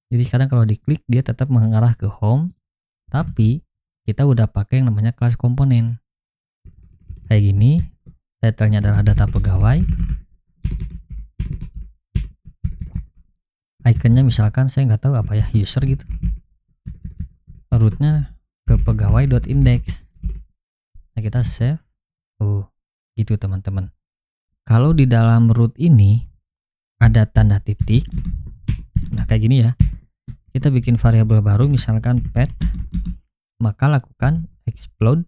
Jadi sekarang kalau diklik dia tetap mengarah ke home, tapi kita udah pakai yang namanya kelas komponen. Kayak gini, title-nya adalah data pegawai. Iconnya misalkan saya nggak tahu apa ya, user gitu. Rootnya ke pegawai.index. Nah kita save. Gitu teman-teman. Kalau di dalam root ini ada tanda titik. Nah kayak gini ya. Kita bikin variabel baru misalkan pet, maka lakukan explode.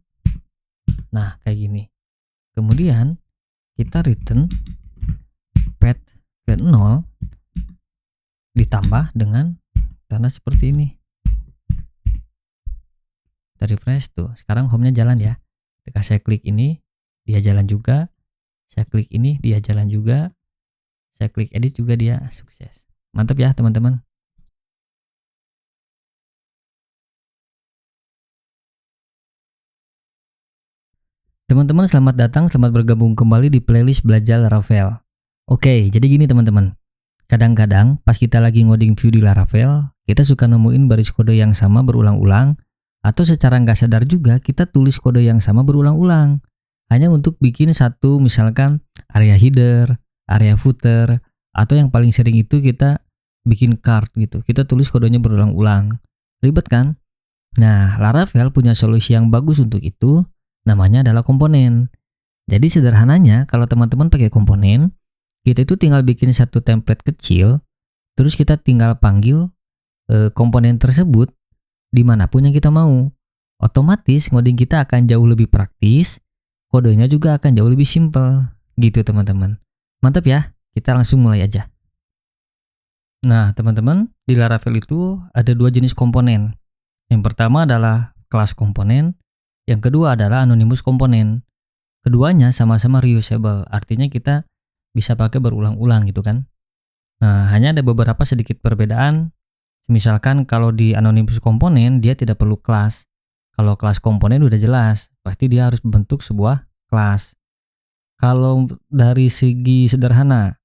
Nah kayak gini. Kemudian kita return pet ke 0 ditambah dengan tanda seperti ini. Kita refresh tuh. Sekarang home-nya jalan ya. Ketika saya klik ini, dia jalan juga. Saya klik ini, dia jalan juga. Saya klik edit juga, dia sukses. Mantap ya teman-teman. Teman-teman selamat datang, selamat bergabung kembali di playlist belajar Laravel. Oke, jadi gini teman-teman. Kadang-kadang pas kita lagi ngoding view di Laravel, kita suka nemuin baris kode yang sama berulang-ulang, atau secara nggak sadar juga kita tulis kode yang sama berulang-ulang. Hanya untuk bikin satu misalkan area header, area footer, atau yang paling sering itu kita bikin card gitu. Kita tulis kodenya berulang-ulang. Ribet kan? Nah, Laravel punya solusi yang bagus untuk itu. Namanya adalah komponen. Jadi sederhananya kalau teman-teman pakai komponen, kita itu tinggal bikin satu template kecil, terus kita tinggal panggil komponen tersebut dimanapun yang kita mau. Otomatis ngoding kita akan jauh lebih praktis, kodenya juga akan jauh lebih simple. Gitu teman-teman. Mantap ya, kita langsung mulai aja. Nah teman-teman, di Laravel itu ada dua jenis komponen. Yang pertama adalah kelas komponen, yang kedua adalah anonymous komponen. Keduanya sama-sama reusable, artinya kita bisa pakai berulang-ulang gitu kan. Nah, hanya ada beberapa sedikit perbedaan. Misalkan kalau di anonymous komponen dia tidak perlu kelas. Kalau kelas komponen udah jelas, pasti dia harus bentuk sebuah kelas. Kalau dari segi sederhana,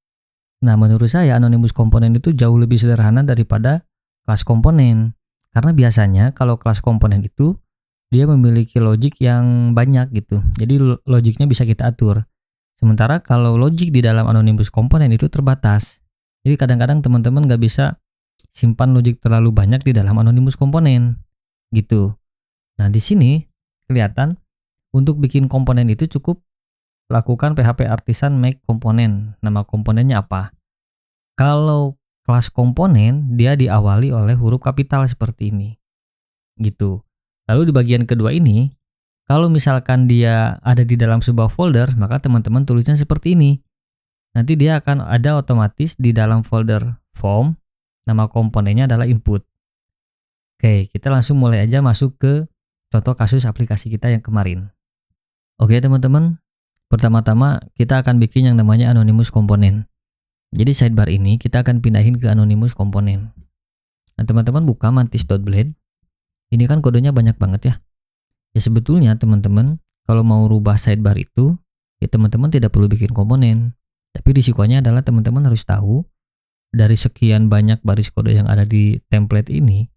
nah menurut saya anonymous komponen itu jauh lebih sederhana daripada kelas komponen. Karena biasanya kalau kelas komponen itu dia memiliki logic yang banyak gitu. Jadi logiknya bisa kita atur. Sementara kalau logic di dalam anonymous komponen itu terbatas. Jadi kadang-kadang teman-teman nggak bisa simpan logic terlalu banyak di dalam anonymous komponen. Gitu. Nah di sini kelihatan untuk bikin komponen itu cukup lakukan PHP artisan make komponen. Nama komponennya apa? Kalau kelas komponen dia diawali oleh huruf kapital seperti ini. Gitu. Lalu di bagian kedua ini, kalau misalkan dia ada di dalam sebuah folder, maka teman-teman tulisnya seperti ini. Nanti dia akan ada otomatis di dalam folder form, nama komponennya adalah input. Oke, kita langsung mulai aja masuk ke contoh kasus aplikasi kita yang kemarin. Oke teman-teman, pertama-tama kita akan bikin yang namanya anonymous komponen. Jadi sidebar ini kita akan pindahin ke anonymous komponen. Nah teman-teman buka mantis.blade. Ini kan kodenya banyak banget ya. Ya sebetulnya teman-teman kalau mau rubah sidebar itu, ya teman-teman tidak perlu bikin komponen. Tapi risikonya adalah teman-teman harus tahu dari sekian banyak baris kode yang ada di template ini,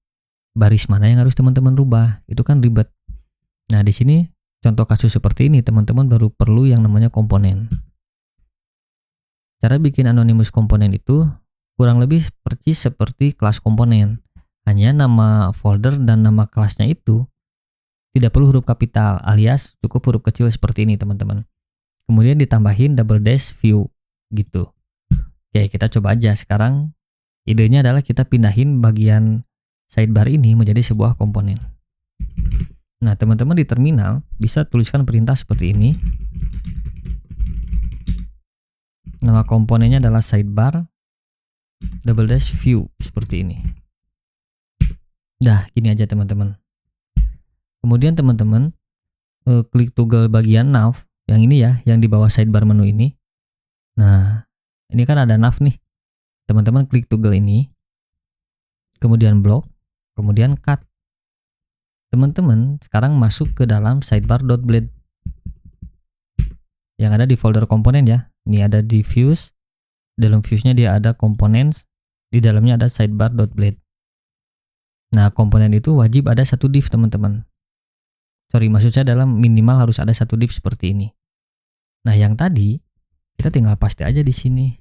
baris mana yang harus teman-teman rubah. Itu kan ribet. Nah di sini contoh kasus seperti ini teman-teman baru perlu yang namanya komponen. Cara bikin anonymous komponen itu kurang lebih persis seperti kelas komponen. Hanya nama folder dan nama kelasnya itu tidak perlu huruf kapital, alias cukup huruf kecil seperti ini teman-teman. Kemudian ditambahin double dash view gitu. Oke, kita coba aja sekarang. Idenya adalah kita pindahin bagian sidebar ini menjadi sebuah komponen. Nah teman-teman di terminal bisa tuliskan perintah seperti ini. Nama komponennya adalah sidebar double dash view seperti ini. Dah, gini aja teman-teman. Kemudian teman-teman klik toggle bagian nav yang ini ya, yang di bawah sidebar menu ini. Nah, ini kan ada nav nih. Teman-teman klik toggle ini. Kemudian block, kemudian cut. Teman-teman sekarang masuk ke dalam sidebar.blade. Yang ada di folder komponen ya. Ini ada di views. Dalam viewsnya dia ada components. Di dalamnya ada sidebar.blade. Nah, komponen itu wajib ada satu div teman-teman. Sorry, maksud saya adalah minimal harus ada satu div seperti ini. Nah, yang tadi kita tinggal paste aja di sini.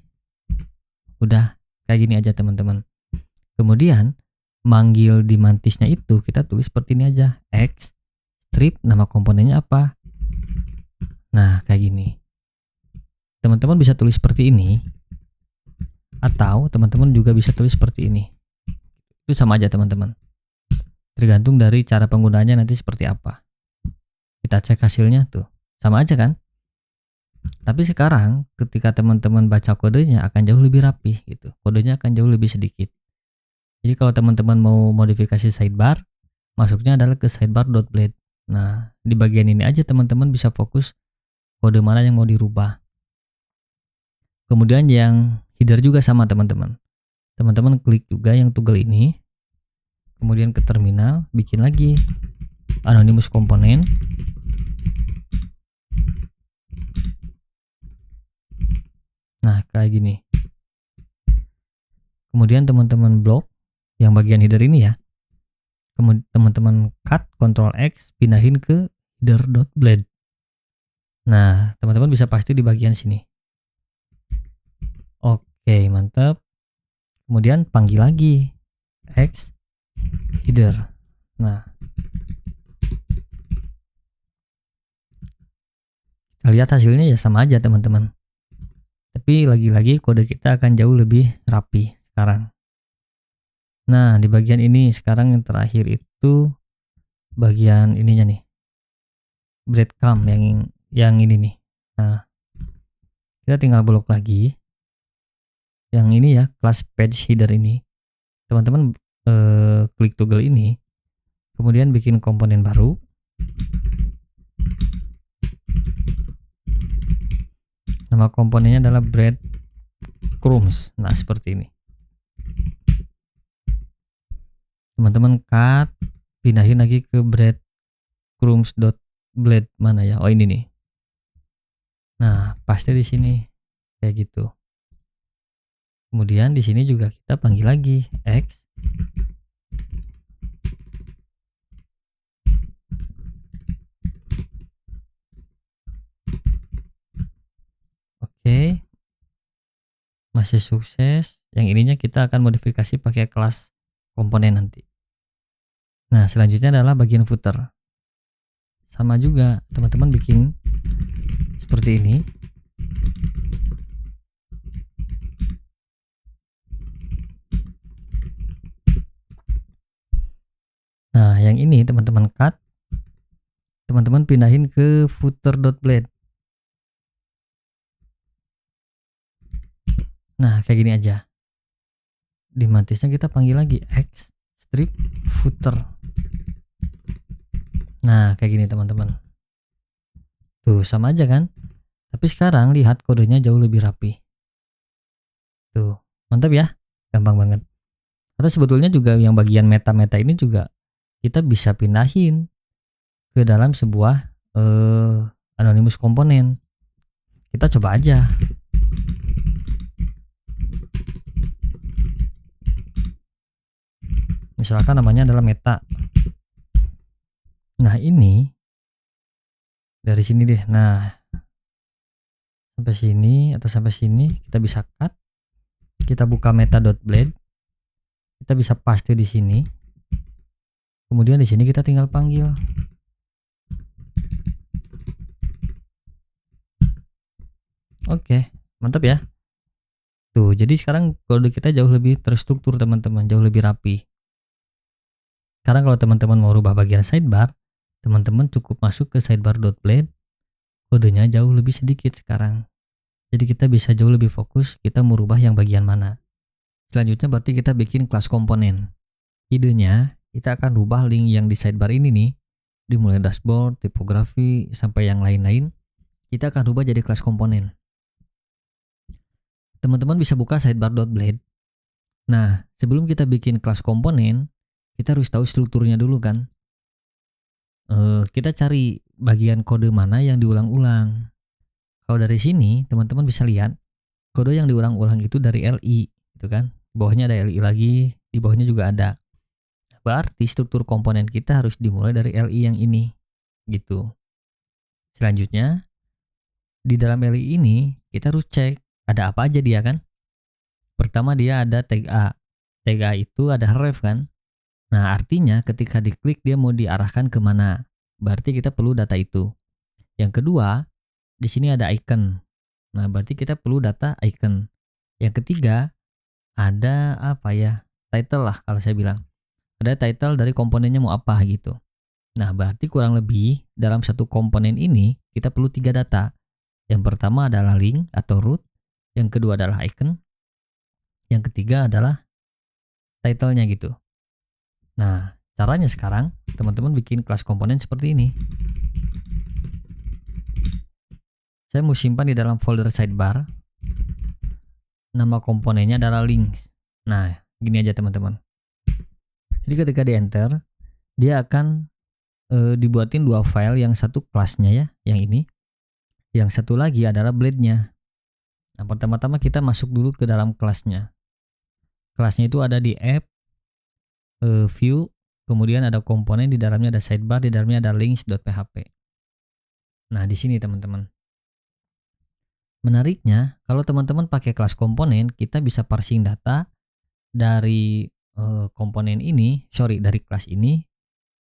Udah kayak gini aja teman-teman. Kemudian manggil di mantisnya itu kita tulis seperti ini aja, X strip nama komponennya apa. Nah, kayak gini. Teman-teman bisa tulis seperti ini, atau teman-teman juga bisa tulis seperti ini. Itu sama aja teman-teman. Tergantung dari cara penggunaannya nanti seperti apa. Kita cek hasilnya tuh, sama aja kan? Tapi sekarang ketika teman-teman baca kodenya akan jauh lebih rapi gitu. Kodenya akan jauh lebih sedikit. Jadi kalau teman-teman mau modifikasi sidebar, masuknya adalah ke sidebar.blade. Nah, di bagian ini aja teman-teman bisa fokus kode mana yang mau dirubah. Kemudian yang header juga sama teman-teman. Teman-teman klik juga yang toggle ini. Kemudian ke terminal, bikin lagi anonymous komponen. Nah, kayak gini. Kemudian teman-teman blok yang bagian header ini ya. Kemudian teman-teman cut Ctrl X, pindahin ke header.blade. Nah, teman-teman bisa pasti di bagian sini. Oke, mantap. Kemudian panggil lagi X header. Nah, kita lihat hasilnya ya sama aja teman-teman. Tapi lagi-lagi kode kita akan jauh lebih rapi sekarang. Nah, di bagian ini sekarang yang terakhir itu bagian ininya nih, breadcrumb yang ini nih. Nah, kita tinggal blok lagi yang ini ya, class page header ini. Teman-teman klik toggle ini, kemudian bikin komponen baru. Nama komponennya adalah breadcrumbs. Nah, seperti ini. Teman-teman cut, pindahin lagi ke breadcrumbs.blade mana ya? Oh, ini nih. Nah, paste di sini kayak gitu. Kemudian di sini juga kita panggil lagi X Oke. Masih sukses. Yang ininya kita akan modifikasi pakai kelas komponen nanti. Nah, selanjutnya adalah bagian footer. Sama juga, teman-teman bikin seperti ini. Nah, yang ini teman-teman cut. Teman-teman pindahin ke footer.blade. Nah, kayak gini aja. Di mantisnya kita panggil lagi X strip footer. Nah, kayak gini teman-teman. Tuh, sama aja kan? Tapi sekarang lihat kodenya jauh lebih rapi. Tuh, mantap ya? Gampang banget. Atau sebetulnya juga yang bagian meta-meta ini juga kita bisa pindahin ke dalam sebuah anonymous komponen. Kita coba aja. Misalkan namanya adalah meta. Nah, ini dari sini deh. Nah, sampai sini atau sampai sini kita bisa cut. Kita buka meta.blade. Kita bisa paste di sini. Kemudian di sini kita tinggal panggil. Oke, mantap ya. Tuh, jadi sekarang kode kita jauh lebih terstruktur teman-teman, jauh lebih rapi. Sekarang kalau teman-teman mau rubah bagian sidebar, teman-teman cukup masuk ke sidebar.blade. Kodenya jauh lebih sedikit sekarang. Jadi kita bisa jauh lebih fokus kita mau rubah yang bagian mana. Selanjutnya berarti kita bikin kelas komponen. Idenya kita akan rubah link yang di sidebar ini nih, dimulai dashboard, tipografi, sampai yang lain-lain. Kita akan rubah jadi kelas komponen. Teman-teman bisa buka sidebar.blade. Nah, sebelum kita bikin kelas komponen, kita harus tahu strukturnya dulu kan. Kita cari bagian kode mana yang diulang-ulang. Kalau dari sini, teman-teman bisa lihat kode yang diulang-ulang itu dari LI, gitu kan. Di bawahnya ada LI lagi, di bawahnya juga ada. Berarti struktur komponen kita harus dimulai dari LI yang ini, gitu. Selanjutnya, di dalam LI ini kita harus cek ada apa aja dia kan. Pertama dia ada tag A. Tag A itu ada ref kan. Nah, artinya ketika diklik dia mau diarahkan kemana. Berarti kita perlu data itu. Yang kedua, di sini ada icon. Nah, berarti kita perlu data icon. Yang ketiga, ada apa ya? Title lah kalau saya bilang. Ada title dari komponennya mau apa gitu. Nah, berarti kurang lebih dalam satu komponen ini kita perlu 3 data. Yang pertama adalah link atau root, yang kedua adalah icon, yang ketiga adalah title-nya gitu. Nah, caranya sekarang teman-teman bikin kelas komponen seperti ini. Saya mau simpan di dalam folder sidebar. Nama komponennya adalah links. Nah, gini aja teman-teman. Jadi ketika di enter, dia akan dibuatin 2 file, yang satu kelasnya ya, yang ini. Yang satu lagi adalah blade-nya. Nah, pertama-tama kita masuk dulu ke dalam kelasnya. Kelasnya itu ada di app, view, kemudian ada komponen, di dalamnya ada sidebar, di dalamnya ada links.php. Nah, di sini teman-teman. Menariknya, kalau teman-teman pakai kelas komponen, kita bisa parsing data dari komponen ini, dari kelas ini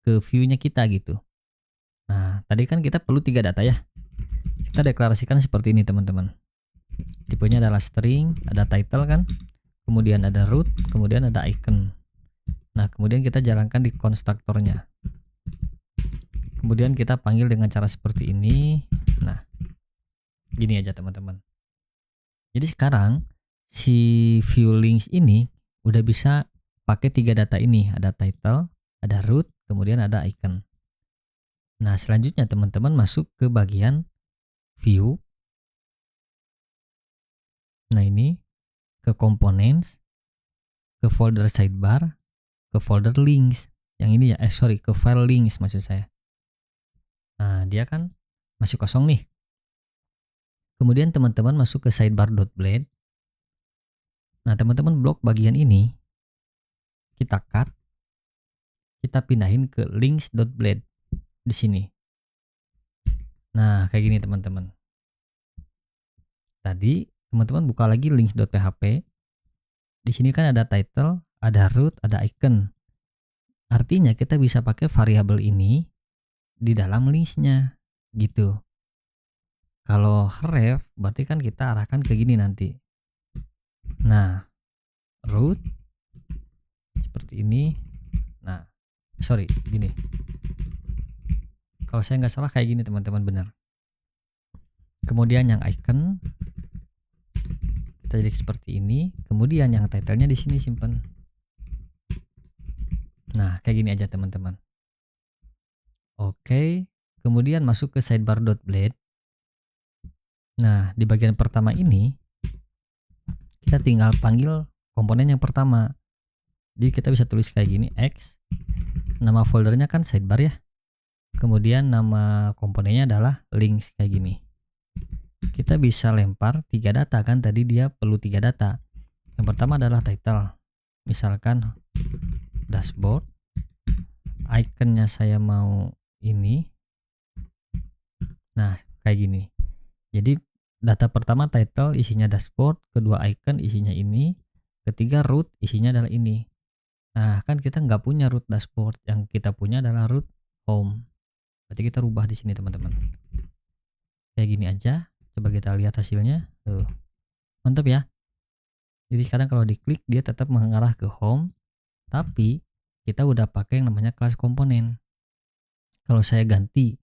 ke view-nya kita gitu. Nah, tadi kan kita perlu 3 data ya. Kita deklarasikan seperti ini teman-teman. Tipenya adalah string, ada title kan, kemudian ada root, kemudian ada icon. Nah, kemudian kita jalankan di konstruktornya. Kemudian kita panggil dengan cara seperti ini. Nah, gini aja teman-teman. Jadi sekarang si view links ini udah bisa pakai 3 data ini. Ada title, ada root, kemudian ada icon. Nah, selanjutnya teman-teman masuk ke bagian view. Nah, ini ke components, ke folder sidebar, ke folder links. Yang ini ya, ke file links maksud saya. Nah, dia kan masih kosong nih. Kemudian teman-teman masuk ke sidebar.blade. Nah, teman-teman blok bagian ini kita cut, kita pindahin ke links.blade di sini. Nah, kayak gini teman-teman. Tadi teman-teman buka lagi links.php. Di sini kan ada title, ada root, ada icon. Artinya kita bisa pakai variabel ini di dalam linksnya gitu. Kalau ref berarti kan kita arahkan ke gini nanti. Nah, root seperti ini. Nah, gini. Kalau saya nggak salah kayak gini teman-teman, benar. Kemudian yang icon kita jadi seperti ini. Kemudian yang titlenya di sini simpan. Nah, kayak gini aja teman-teman. Oke, kemudian masuk ke sidebar.blade. Nah, di bagian pertama ini kita tinggal panggil komponen yang pertama. Jadi kita bisa tulis kayak gini, X. Nama foldernya kan sidebar ya. Kemudian nama komponennya adalah links kayak gini. Kita bisa lempar 3 data kan, tadi dia perlu 3 data. Yang pertama adalah title. Misalkan dashboard. Iconnya saya mau ini. Nah, kayak gini. Jadi data pertama title isinya dashboard, kedua icon isinya ini, ketiga root isinya adalah ini. Nah, kan kita nggak punya root dashboard, yang kita punya adalah root home. Berarti kita rubah di sini teman-teman. Kayak gini aja. Coba kita lihat hasilnya. Tuh. Mantap ya. Jadi sekarang kalau diklik dia tetap mengarah ke home, tapi kita udah pakai yang namanya kelas komponen. Kalau saya ganti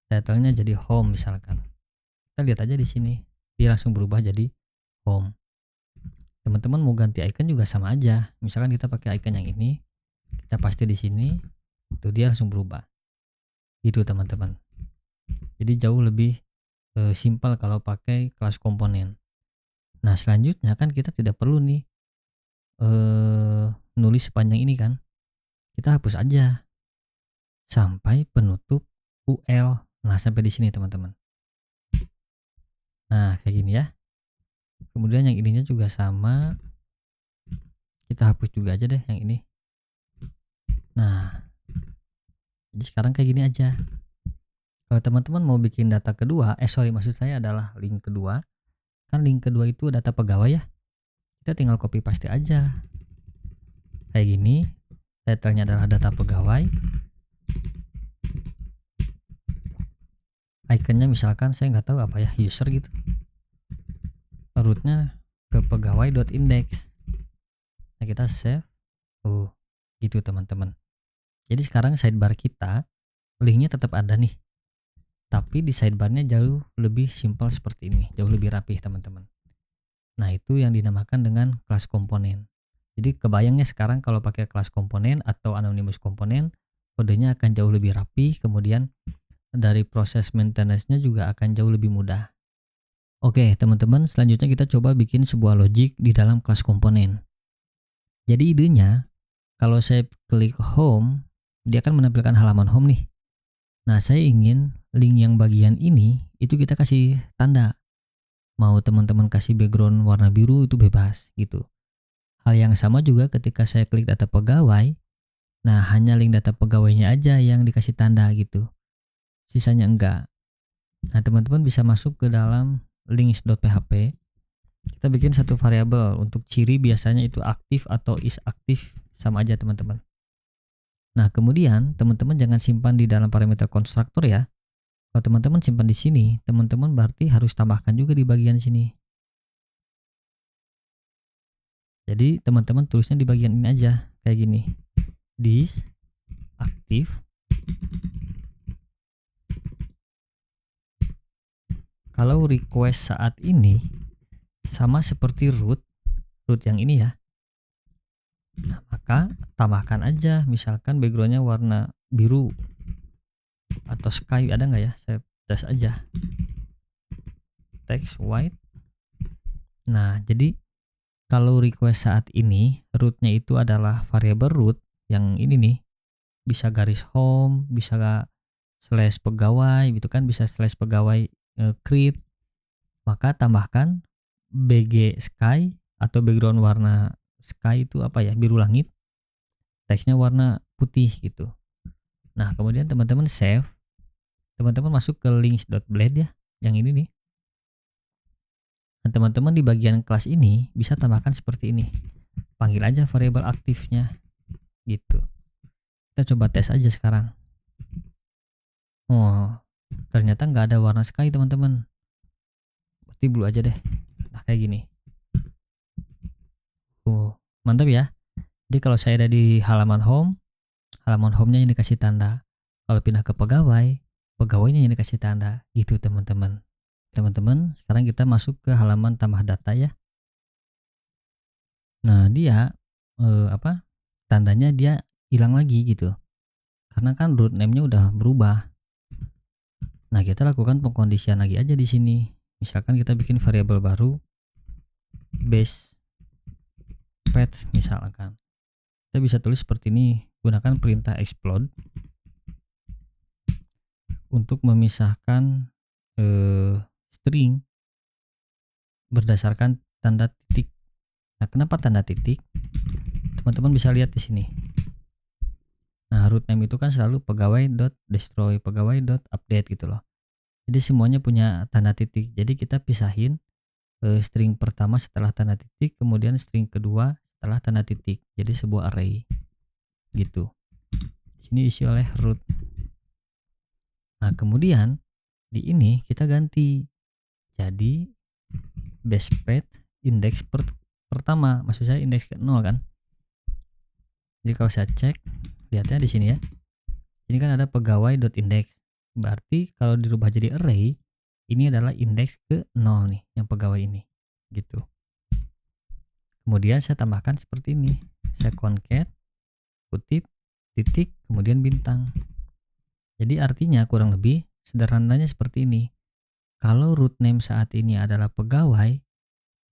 title-nya jadi home misalkan. Kita lihat aja di sini. Dia langsung berubah jadi home. Teman-teman mau ganti icon juga sama aja. Misalkan kita pakai icon yang ini, kita paste di sini, tuh dia langsung berubah. Itu teman-teman. Jadi jauh lebih simpel kalau pakai kelas komponen. Nah, selanjutnya kan kita tidak perlu nih nulis sepanjang ini kan. Kita hapus aja sampai penutup UL. Nah, sampai di sini teman-teman. Nah, kayak gini ya. Kemudian yang ininya juga sama. Kita hapus juga aja deh yang ini. Jadi sekarang kayak gini aja. Kalau teman-teman mau bikin data kedua, maksud saya adalah link kedua. Kan link kedua itu data pegawai ya. Kita tinggal copy paste aja. Kayak gini. Title-nya adalah data pegawai. Iconnya misalkan saya nggak tahu apa ya, user gitu. Rootnya ke pegawai.index. Nah, kita save. Gitu teman-teman. Jadi sekarang sidebar kita, linknya tetap ada nih. Tapi di sidebarnya jauh lebih simpel seperti ini. Jauh lebih rapih teman-teman. Nah, itu yang dinamakan dengan kelas komponen. Jadi kebayangnya sekarang kalau pakai kelas komponen atau anonymous komponen, kodenya akan jauh lebih rapi. Kemudian dari proses maintenance-nya juga akan jauh lebih mudah. Oke teman-teman, selanjutnya kita coba bikin sebuah logic di dalam kelas komponen. Jadi idenya, kalau saya klik home, dia akan menampilkan halaman home nih. Nah, saya ingin link yang bagian ini, itu kita kasih tanda. Mau teman-teman kasih background warna biru itu bebas gitu. Hal yang sama juga ketika saya klik data pegawai, nah hanya link data pegawainya aja yang dikasih tanda gitu. Sisanya enggak. Nah, teman-teman bisa masuk ke dalam links.php. Kita bikin satu variabel untuk ciri, biasanya itu aktif atau is aktif, sama aja teman-teman. Nah, kemudian teman-teman jangan simpan di dalam parameter konstruktor ya. Kalau teman-teman simpan di sini, teman-teman berarti harus tambahkan juga di bagian sini. Jadi teman-teman tulisnya di bagian ini aja, kayak gini. This aktif. Kalau request saat ini sama seperti root yang ini ya. Nah, maka tambahkan aja misalkan backgroundnya warna biru atau sky, ada nggak ya? Saya tes aja. Text white. Nah, jadi kalau request saat ini rootnya itu adalah variabel root yang ini nih, bisa garis home, bisa slash pegawai gitu kan, bisa slash pegawai create, maka tambahkan bg sky atau background warna sky itu apa ya, biru langit, teksnya warna putih gitu. Nah, kemudian teman-teman save, teman-teman masuk ke links.blade ya, yang ini nih. Nah, teman-teman di bagian kelas ini bisa tambahkan seperti ini, panggil aja variabel aktifnya gitu. Kita coba tes aja sekarang. Oh, ternyata nggak ada warna sky teman-teman, berarti blue aja deh. Nah, kayak gini. Mantap ya. Jadi kalau saya ada di halaman home-nya yang dikasih tanda. Kalau pindah ke pegawai, pegawainya yang dikasih tanda gitu teman-teman. Teman-teman, sekarang kita masuk ke halaman tambah data ya. Nah, dia tandanya dia hilang lagi gitu. Karena kan root name-nya udah berubah. Nah, kita lakukan pengkondisian lagi aja di sini. Misalkan kita bikin variabel baru base pet misalkan. Kita bisa tulis seperti ini, gunakan perintah explode untuk memisahkan string berdasarkan tanda titik. Nah, kenapa tanda titik? Teman-teman bisa lihat di sini. Nah, root name itu kan selalu pegawai.destroy, pegawai.update gitu loh. Jadi semuanya punya tanda titik. Jadi kita pisahin string pertama setelah tanda titik, kemudian string kedua setelah tanda titik. Jadi sebuah array gitu. Sini diisi oleh root. Nah, kemudian di ini kita ganti jadi base pet index pertama, maksud saya indeks ke 0 kan. Jadi kalau saya cek, lihatnya di sini ya. Ini kan ada pegawai.index. Berarti kalau dirubah jadi array, ini adalah indeks ke 0 nih, yang pegawai ini. Gitu. Kemudian saya tambahkan seperti ini. Saya concat, kutip, titik, kemudian bintang. Jadi artinya kurang lebih sederhananya seperti ini. Kalau root name saat ini adalah pegawai,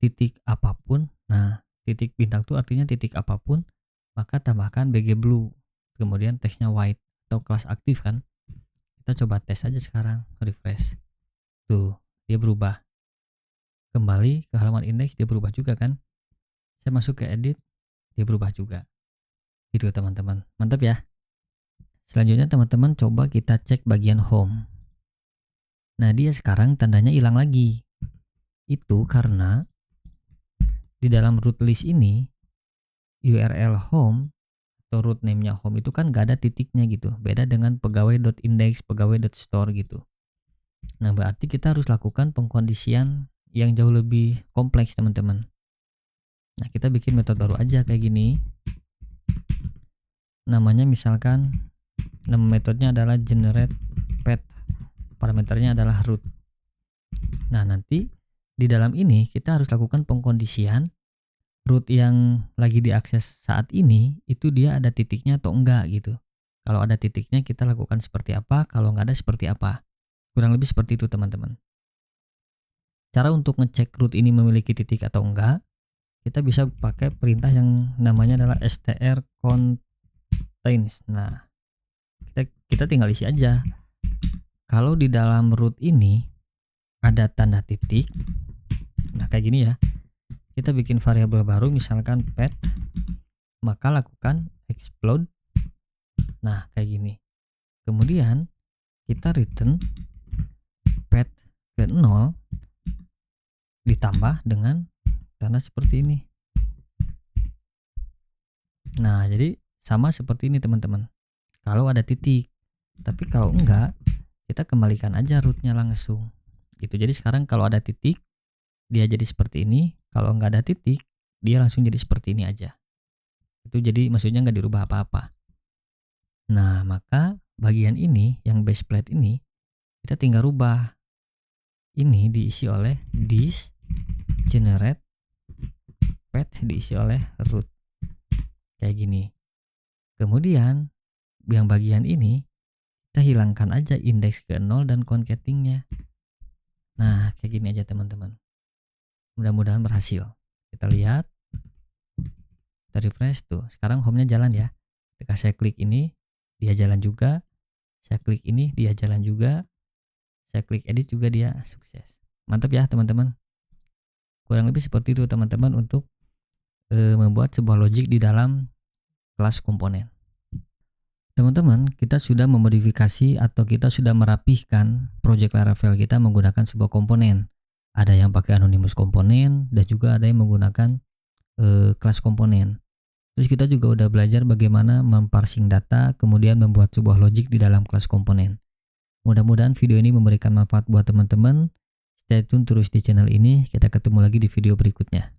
titik apapun, nah titik bintang itu artinya titik apapun, maka tambahkan bg blue, kemudian teksnya white atau kelas aktif kan. Kita coba tes aja sekarang, refresh. Tuh, dia berubah. Kembali ke halaman indeks, dia berubah juga kan. Saya masuk ke edit, dia berubah juga. Gitu teman-teman, mantap ya. Selanjutnya teman-teman coba kita cek bagian home. Nah, dia sekarang tandanya hilang lagi. Itu karena di dalam root list ini URL home atau root name-nya home itu kan gak ada titiknya gitu. Beda dengan pegawai.index, pegawai.store gitu. Nah, berarti kita harus lakukan pengkondisian yang jauh lebih kompleks teman-teman. Nah, kita bikin metode baru aja kayak gini. Namanya misalkan, nama metodenya adalah generate path. Parameternya adalah root. Nah, nanti di dalam ini kita harus lakukan pengkondisian root yang lagi diakses saat ini itu dia ada titiknya atau enggak gitu. Kalau ada titiknya kita lakukan seperti apa, kalau nggak ada seperti apa. Kurang lebih seperti itu teman-teman. Cara untuk ngecek root ini memiliki titik atau enggak, kita bisa pakai perintah yang namanya adalah str contains. Nah, kita tinggal isi aja. Kalau di dalam root ini ada tanda titik, nah kayak gini ya, kita bikin variabel baru misalkan path, maka lakukan explode. Nah kayak gini. Kemudian kita return path ke 0 ditambah dengan tanda seperti ini. Nah jadi sama seperti ini teman-teman. Kalau ada titik, tapi kalau enggak kita kembalikan aja rootnya langsung gitu. Jadi sekarang kalau ada titik dia jadi seperti ini, kalau nggak ada titik dia langsung jadi seperti ini aja. Itu jadi maksudnya nggak dirubah apa-apa. Nah maka bagian ini yang base plate ini kita tinggal rubah. Ini diisi oleh this generate path diisi oleh root kayak gini. Kemudian yang bagian ini kita hilangkan aja indeks ke 0 dan concateningnya. Nah kayak gini aja teman-teman. Mudah-mudahan berhasil. Kita lihat, kita refresh tuh. Sekarang home-nya jalan ya. Ketika saya klik ini, dia jalan juga. Saya klik ini, dia jalan juga. Saya klik edit juga dia sukses. Mantap ya teman-teman. Kurang lebih seperti itu teman-teman untuk membuat sebuah logic di dalam kelas komponen. Teman-teman, kita sudah memodifikasi atau kita sudah merapihkan project Laravel kita menggunakan sebuah komponen. Ada yang pakai anonymous komponen dan juga ada yang menggunakan kelas komponen. Terus kita juga udah belajar bagaimana memparsing data, kemudian membuat sebuah logic di dalam kelas komponen. Mudah-mudahan video ini memberikan manfaat buat teman-teman. Stay tune terus di channel ini, kita ketemu lagi di video berikutnya.